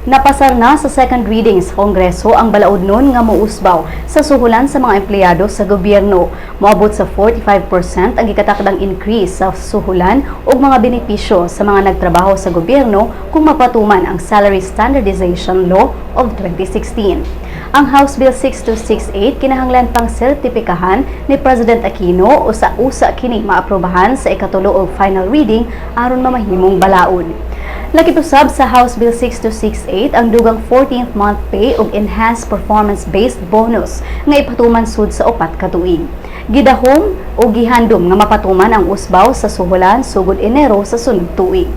Napasar na sa second reading sa Kongreso ang balaod nun nga mousbaw sa suhulan sa mga empleyado sa gobyerno. Moabot sa 45% ang gikatakdang increase sa suhulan ug mga benepisyo sa mga nagtrabaho sa gobyerno kung mapatuman ang Salary Standardization Law of 2016. Ang House Bill 6268 kinahanglan pang sertipikahan ni President Aquino usa kini maaprubahan sa ikatulo og final reading aron mamahimong balaod. Lakip-usab sa House Bill 6268 ang dugang 14th month pay ug enhanced performance-based bonus nga ipatuman sud sa 4 ka tuig. Gidahom o gihandom nga mapatuman ang usbaw sa suhulan sugod Enero sa sunod tuig.